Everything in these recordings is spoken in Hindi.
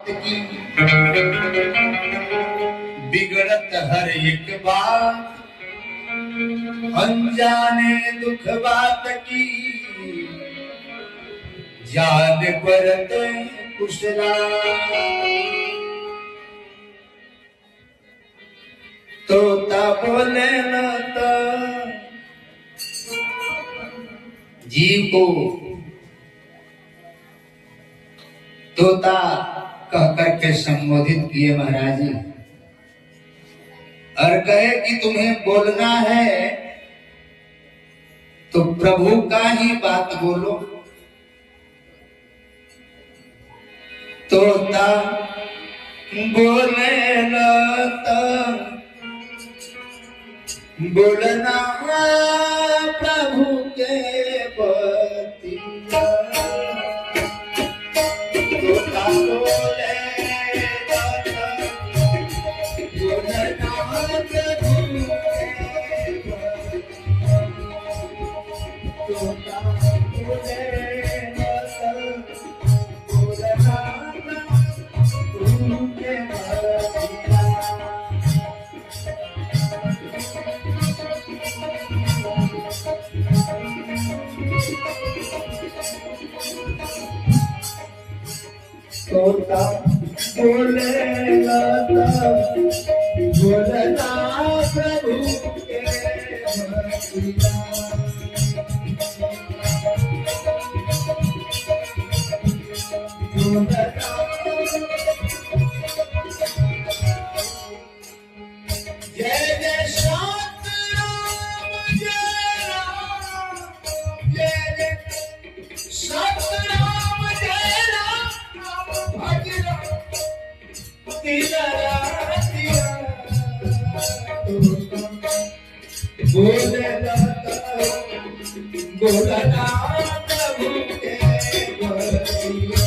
की बिगड़त हर एक बात, अनजाने दुख बात की जान परत कुशला। तोता बोले न तो जीव को तोता कह करके संबोधित किए महाराज जी, और कहे कि तुम्हें बोलना है तो प्रभु का ही बात बोलो। तोता बोले न तो बोलना प्रभु के बतिया। तोता बोले तोता बोलेगा बोलना प्रभु के बतिया। जय जय शांत राम जय राम, जय जय शांत राम जय राम, भज राम दिया बोलना बोलना प्रभु के बतिया।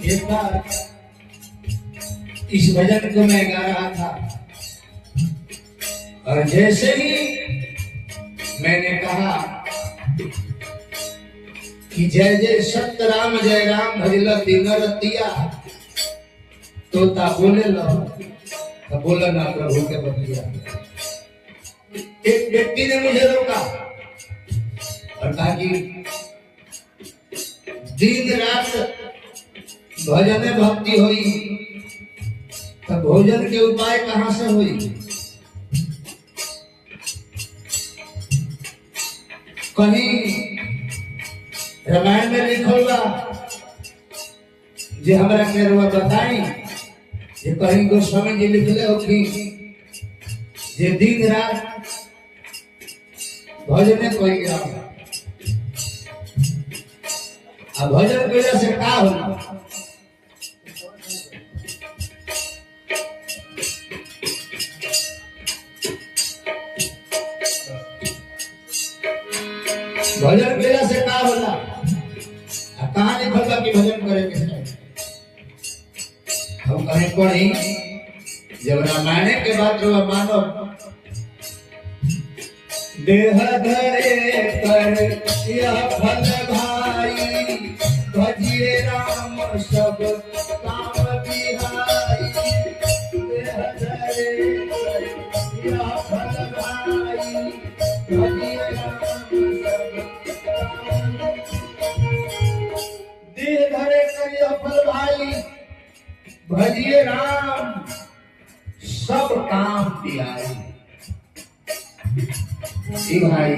एक बार इस भजन को मैं गा रहा था और जैसे ही मैंने कहा कि जय जय सत्य राम जय राम भजल दिन रतिया, तोता बोले लो तो बोलना प्रभु के बतिया। एक व्यक्ति ने मुझे रोका और कहा कि दिन रात भजन भक्ति हुई तो भोजन के उपाय कहां से हुई? कहीं रामायण में लिखा जे हमरा के रुआ बताई, ये कहीं गोस्वामी जी लिखले हो कि जे दिन रात भजन कोई गया अब भजन की वजह से का होला? भजन केला से का होला? कहाँ लिखल बा कि भजन करे के चाहिए? हम कहीं पढ़ी जब रामायण के बाद जो मानो देह धरे कर यह फल भाई, भजिए राम सब काम बिहाई। देह धरे कर यह फल भाई, भजिए राम धरे करिया फल भाई, भजिए राम सब काम पियाई। भाई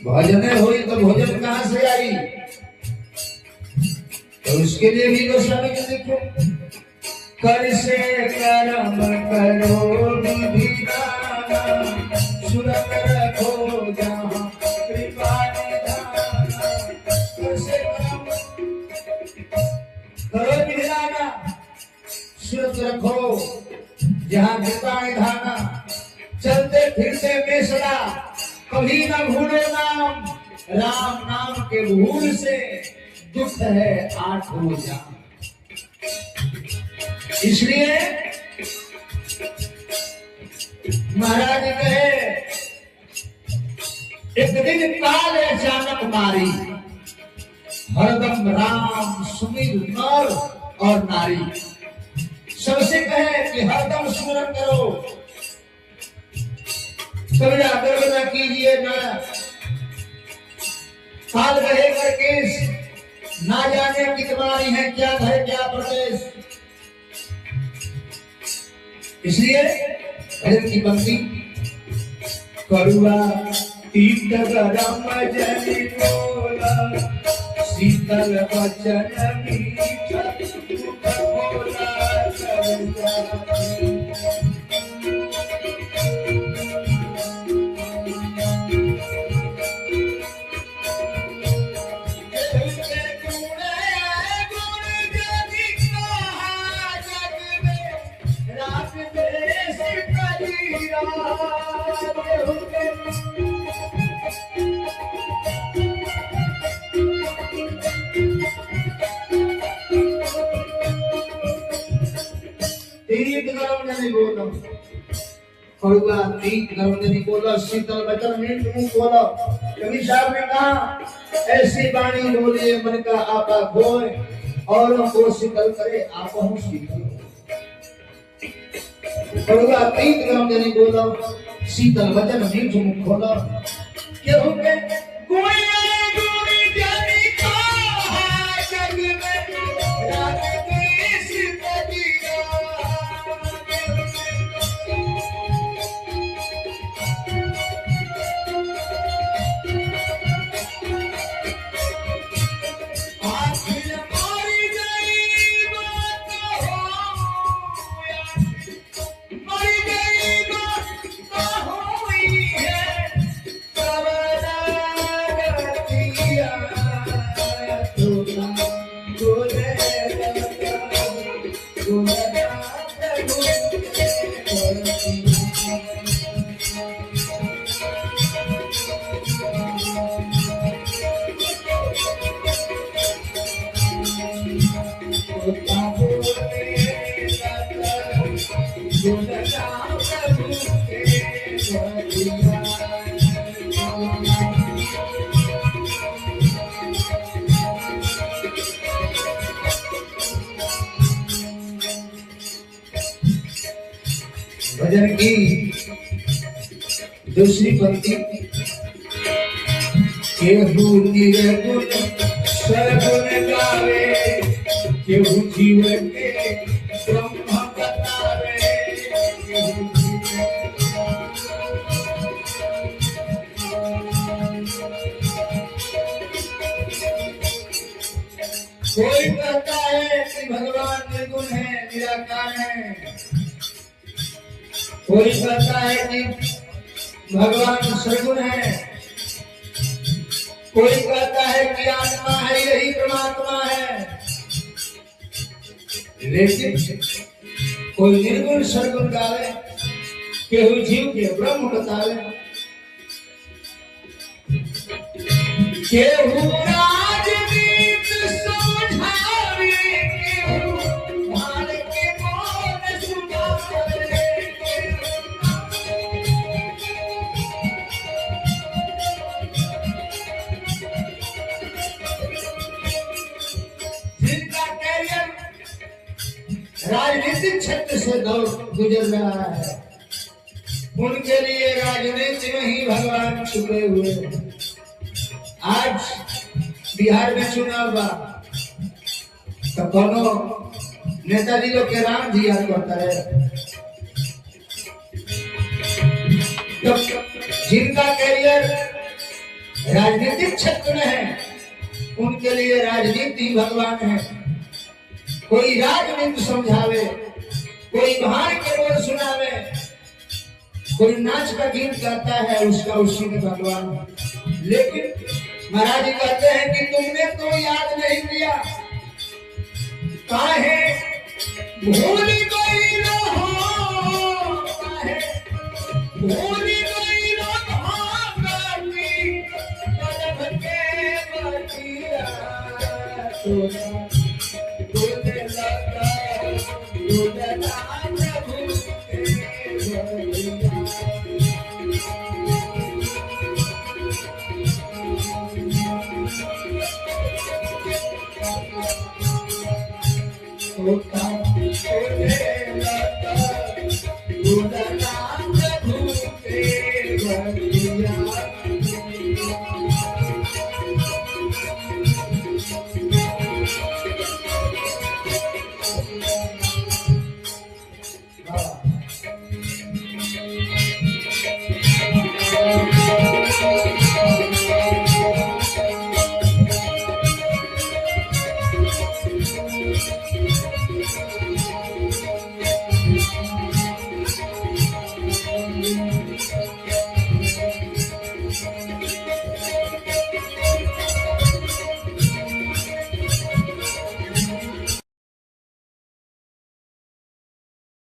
भजन हुई तो भोजन कहां से आई? तो उसके लिए भी गोस्वामी जी देखो, कर से कर्म करो विधिदाना, सुरत रखो जहाँ कृपा करो विधिदाना, सुरत रखो जहाँ कृपा निधाना। चलते फिरते बेसरा कभी न भूलो नाम, राम नाम के भूल से दुख है आठ हो जा। इसलिए महाराज कहे एक दिन काल अचानक मारी, हरदम राम सुमिर नर और नारी। सबसे कहे कि हरदम स्मरण करो, कभी गर्व न कीजिए ना, काल रहे करके ना जाने कितवारी है, क्या घर क्या प्रदेश। इसलिए भजन की पंक्ति करुआ तीत गरम जनि बोला, शीतल वचन मीठ बोला बोला, शीतल वचन मीठ मुंह बोला। कवि साहब ने कहा ऐसी वाणी बोलिए मन का आपा खोए, औरों को शीतल करे आप हूँ शीतल। करुआ तीत गरम जनि बोला, शीतल वचन मीठ मुंह खोला। केहू के कोई गुण जनि कहा जग में राग देश तजिया। भजन की दूसरी पंक्ति केहू निर्गुण सगुण गावे, केहू जीव के ब्रह्म बतावे। कोई कहता है कि भगवान निर्गुण है, निराकार है। कोई कहता है कि भगवान सगुण है। कोई कहता है कि आत्मा है, यही परमात्मा है। लेकिन कोई निर्गुण सगुण गावे, केहू जीव के ब्रह्म बतावे। केहू राजनीत समझावे, केहू भान के मौन सुनावे। राजनीतिक क्षेत्र से दौर गुजर रहा है, उनके लिए राजनीति में ही भगवान छुपे हुए हैं। आज बिहार में चुनाव हुआ तो कोनो नेताजी लोग के राम जी याद करता है। तो जिनका कैरियर राजनीतिक क्षेत्र में है, उनके लिए राजनीति भगवान है। कोई राजनीति समझावे, कोई भार के बोल सुनावे, कोई नाच का गीत गाता है, उसका उसी में भगवान है। लेकिन महाराज कहते हैं कि तुमने तो याद नहीं किया, काहे भूल गई हो, काहे भूल गई हो। भूत